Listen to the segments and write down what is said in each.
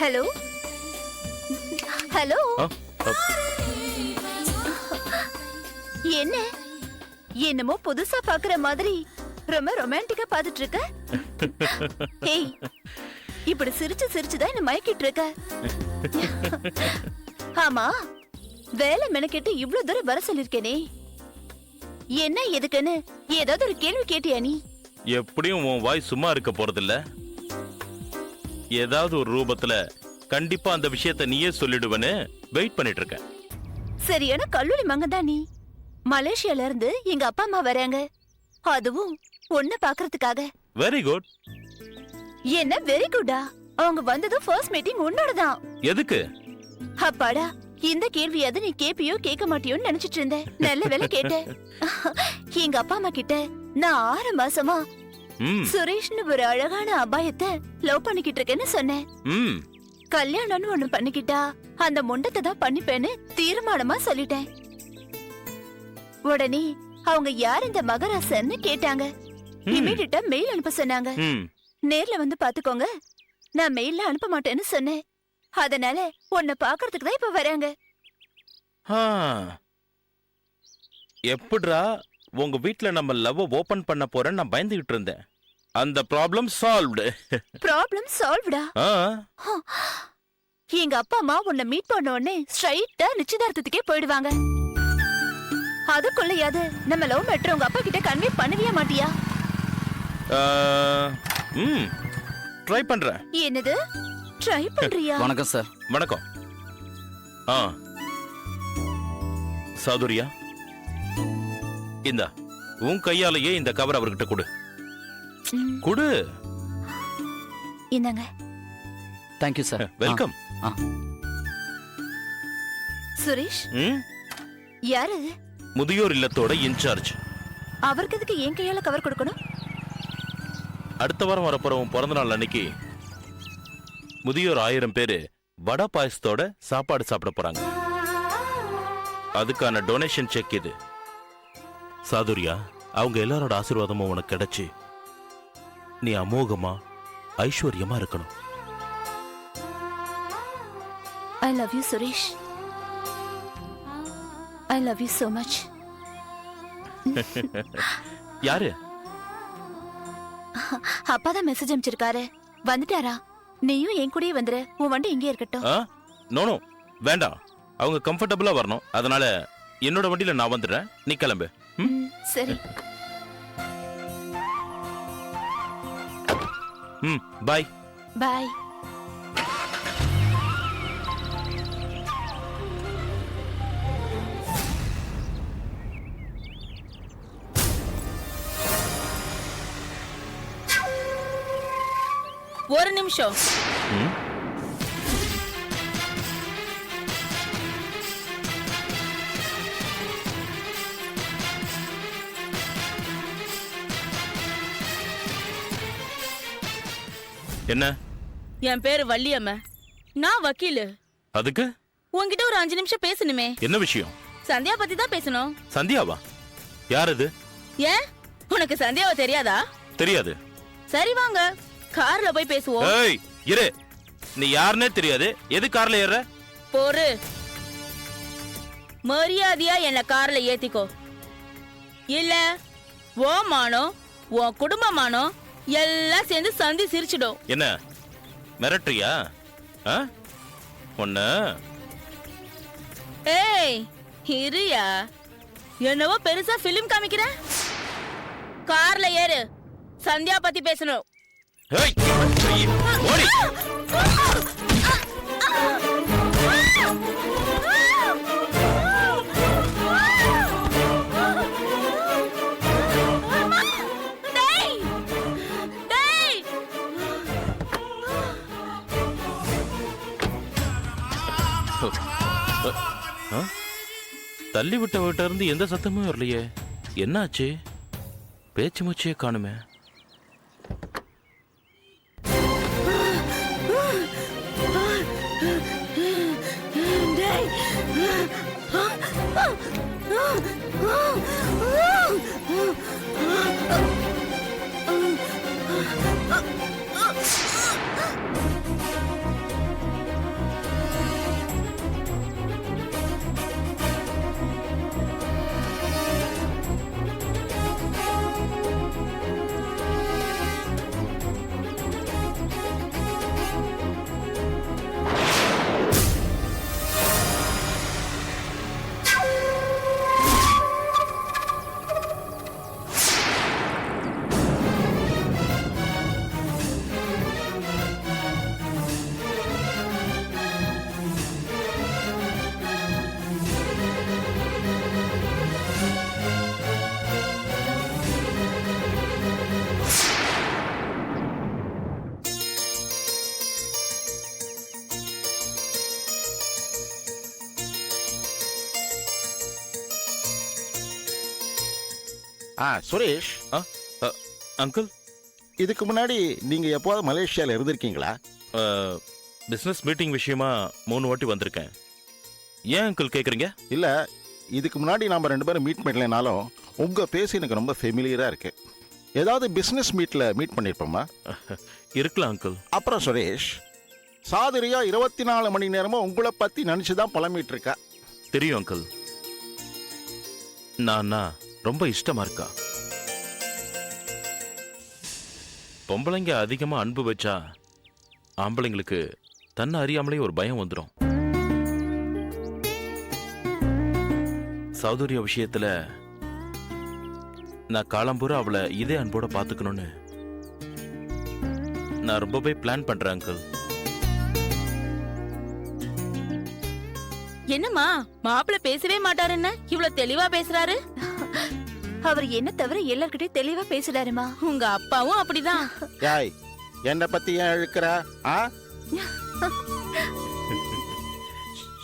Hello hello. என்ன என்னமோ புதுசா பாக்குற மாதிரி ரொம்ப ரொமான்டிக்கா பாத்துட்டு இருக்க. ஏய், இப்படி சிரிச்சு சிரிச்சுதான் என்ன மயக்கிட்டு இருக்க. ஆமா, வேலை மெனக்கெட்டு இவ்வளவு தூரம் வர சொல்லிருக்கேனே, என்ன எதுக்குன்னு ஏதாவது ஒரு கேள்வி கேட்டியா நீ? எப்படியும் உன் வாய் சும்மா இருக்க போறதில்ல. ஏதாவது ஒரு ரூபத்துல கண்டிப்பா அந்த விஷயத்தை நீயே சொல்லிடுவேன்னு வெயிட் பண்ணிட்டு இருக்க. சரியான கல்லூரி மங்கதான் நீ. மலேசியால இருந்து எங்க அப்பா அம்மா வராங்க, அதுவும் ஒன்ன பாக்குறதுக்காக. Very good. என்ன வெரி குட்டா? அவங்க வந்ததும் ஃபர்ஸ்ட் மீட்டிங் உன்னோடதான். எதுக்கு? அப்பாடா, இந்த கேள்வியாவது நீ கேப்பியோ கேட்க மாட்டியோன்னு நினைச்சிட்டு இருந்தேன். நல்ல வேலை கேட்ட. எங்க அப்பா அம்மா கிட்ட நான் 6 மாசமா சுரேஷ்னு ஒரு அழகான அபாயத்தை லவ் பண்ணிக்கிட்டு இருக்கேன்னு சொன்னேன். கல்யாணம்னு ஒண்ணு பண்ணிக்கிட்டா அந்த முண்டத்தை தான் பண்ணிப்பேன்னு தீர்மானமா சொல்லிட்டேன். உடனே அவங்க யார் இந்த மகராசன்னு கேட்டாங்க. இமீடியட்டா மெயில் அனுப்ப சொன்னாங்க. நேர்ல வந்து பாத்துக்கோங்க, நான் மெயில்ல அனுப்ப மாட்டேன்னு சொன்னேன். அதனால உன்னை பாக்குறதுக்கு தான் இப்ப வராங்க. எப்படிரா உங்க வீட்ல நம்ம லவ் ஓபன் பண்ண போறேன்னு நான் பயந்துகிட்டு இருந்தேன். அந்த ப்ராப்ளம் சால்வ்டு. ப்ராப்ளம் சால்வ்டா? எங்க அப்பா அம்மா உன்னை மீட் பண்ண உடனே ஸ்ட்ரைட்டா நிச்சயதார்த்தத்துக்கே போயிடுவாங்க. அதுக்குள்ளயாவது நம்ம லவ் மேட்டர் உங்க அப்பா கிட்ட கன்வே பண்ணவே மாட்டியா? ட்ரை பண்றேன். என்னது ட்ரை பண்றியா? வணக்கம் சார். வணக்கம். சாதுரியா, இந்தா உன் கையாலேயே இந்த கவர் அவர்கிட்ட கொடு. கொடு. இந்தாங்க. Thank you sir. Welcome. Suresh, யாரு? முதியோர் இல்லத்தோட இன்சார்ஜ். அவருக்கு எதுக்கு என் கையால கவர் கொடுக்கணும்? அடுத்த வாரம் வரப்போறவன் பிறந்த நாள் அன்னைக்கு முதியோர் 1000 பேரு வடை பாயசத்தோட சாப்பாடு சாப்பிட போறாங்க. அதுக்கான டொனேஷன் செக் இது. சாதுரியா, அவங்க எல்லாரோட ஆசீர்வாதமும் உனக்கு கிடைச்சு நீ அமோகமா ஐஸ்வர்யமா இருக்கணும். I love you, Suresh. I love you so much. யாரு? அப்பாதான் மெசேஜ் அனுப்பிச்சிருக்காரு. வந்துட்டாரா? நீயும் என் கூடயே வந்துரு. உன் வண்டி இங்கே இருக்கட்டும். நோ வேண்டாம், அவங்க கம்ஃபர்டபுளா வரணும். அதனால என்னோட வண்டியில நான் வந்துடுறேன், நீ கிளம்பு. சரி. பாய். பாய். ஒரு நிமிஷம். என்ன? என் பேரு வள்ளியம்மா, நான் வக்கீலு. அதுக்கு உன்கிட்ட ஒரு 5 நிமிஷம் பேசணுமே. என்ன விஷயம்? சந்தியா பத்தி தான் பேசணும். சந்தியாவா? யார் அது? ஏன் உனக்கு சந்தியாவை தெரியாதா? தெரியாது. சரி வாங்க, கார்ல போய் பேசுவோம். ஏய் இரு, நீ யாருன்னே தெரியாது, எது கார்ல ஏற? போரு. மரியாதையா என்ன கார்ல ஏத்திக்கோ, இல்ல ஓ மானோ உன் குடும்பமானோ எல்லாம் சேர்ந்து சந்தி சிரிச்சிடும். என்ன மிரட்டுறியா? ஒண்ணு. ஏய் இருயா, என்னவோ பெருசா பிலிம் காமிக்கிற. கார்ல ஏறு, சந்தியா பத்தி பேசணும். ஏய் ஓடி. தள்ளி விட்ட வீட்ட இருந்து எந்த சத்தமும் வரலையே, என்னாச்சு? பேச்சு மூச்சே காணுமே. சுரேஷ், அங்கிள், இதுக்கு முன்னாடி நீங்க எப்போது மலேசியால இருந்திருக்கீங்களா? பிசினஸ் மீட்டிங் விஷயமா 3 வாட்டி வந்திருக்கேன். ஏன் அங்கிள் கேக்குறீங்க? இல்ல, இதுக்கு முன்னாடி நாம 2 பேரும் மீட் பண்ணலைனாலும் உங்க பேஸ் எனக்கு ரொம்ப ஃபெமிலியரா இருக்கு. ஏதாவது பிசினஸ் மீட்ல மீட் பண்ணிருப்போமா? இருக்கலாம் அங்கிள். அப்புறம் சுரேஷ், சாதுரியா 24 மணி நேரமும் உங்களை பத்தி நினைச்சுதான் புலம்பிட்டு இருக்கா. தெரியும் அங்கிள். நான் ரொம்ப இஷ்டமா இருக்கா. பொம்பளைங்க அதிகமா அன்பு வச்சா ஆம்பளைங்களுக்கு தன்னை அறியாமலே ஒரு பயம் வந்துடும். சௌதர்யா விஷயத்துல நான் காலம்பூரா அவளை இதே அன்போட பாத்துக்கணும்னு நான் ரொம்பவே பிளான் பண்றேன் அங்கிள். என்னம்மா மாப்பிள்ள பேசவே மாட்டாருன்னு இவ்வளவு தெளிவா பேசுறாரு? அவர் என்ன தவிர எல்லார்கிட்டயும் தெளிவா பேசுறாருமா. உங்க அப்பாவும் அப்படிதான். யாய், என்னை பத்தி ஏன் இழுக்கிற?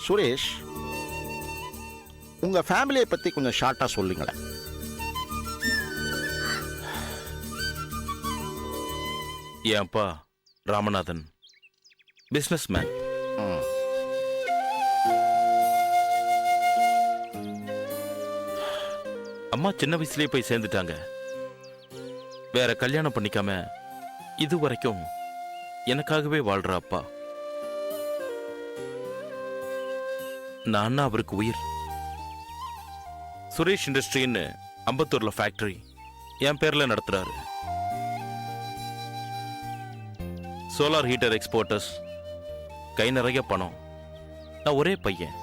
சுரேஷ், உங்க ஃபேமிலியை பத்தி கொஞ்சம் ஷார்ட்டா சொல்லுங்களேன். என் அப்பா ராமநாதன் பிசினஸ் மேன். அம்மா சின்ன வயசுலயே போய் சேர்ந்துட்டாங்க. வேற கல்யாணம் பண்ணிக்காம இது வரைக்கும் எனக்காகவே வாழ்ற அப்பா. நான் அவருக்கு உயிர். சுரேஷ் இண்டஸ்ட்ரின்னு அம்பத்தூர்ல ஃபேக்டரி என் பேர்ல நடத்துறாரு. சோலார் ஹீட்டர் எக்ஸ்போர்ட்டர்ஸ், கை நிறைய பணம். நான் ஒரே பையன்.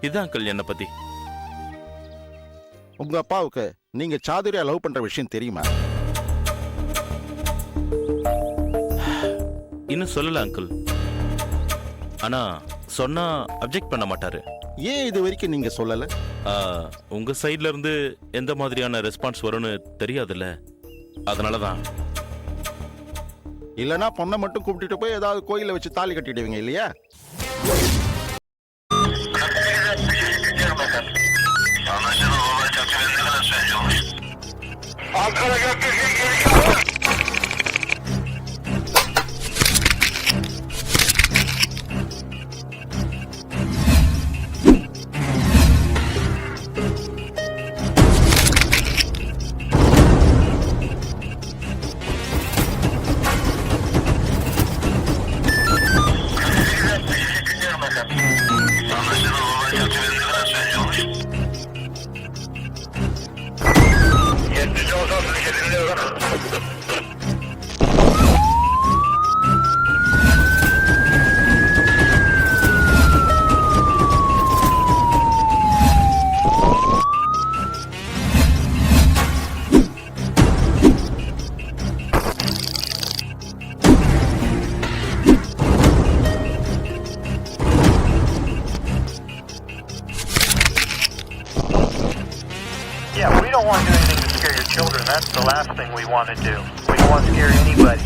இதான் அங்கிள் என்னை பத்தி. உங்க அப்பாவுக்கு நீங்க சாதுரியா லவ் பண்ற விஷயம் தெரியுமா? இன்னும் சொல்லல அங்கிள். ஆனா சொன்னா அப்ஜெக்ட் பண்ண மாட்டாரு. ஏன் இது வரைக்கும் நீங்க சொல்லல? உங்க சைட்ல இருந்து எந்த மாதிரியான ரெஸ்பான்ஸ் வரும்னு தெரியாதுல்ல, அதனாலதான். இல்லனா பொண்ணை மட்டும் கூப்பிட்டுட்டு போய் ஏதாவது கோயில வச்சு தாலி கட்டிடுவீங்க இல்லையா? Yeah, we don't want to do anything to scare your children. That's the last thing we want to do. We don't want to scare anybody.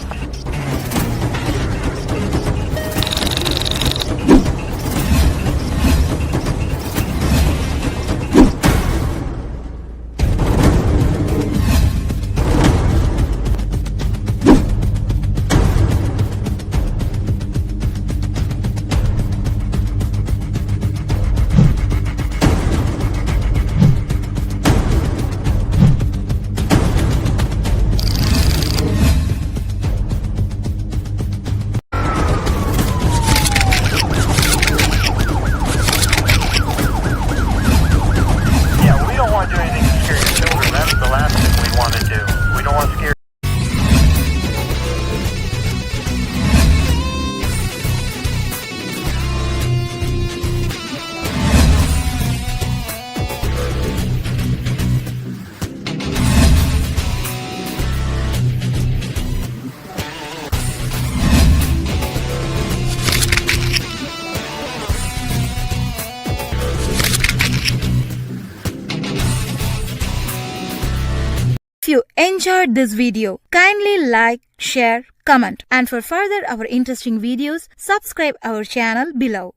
If you enjoyed this video, kindly like, share, comment, and for further our interesting videos, subscribe our channel below.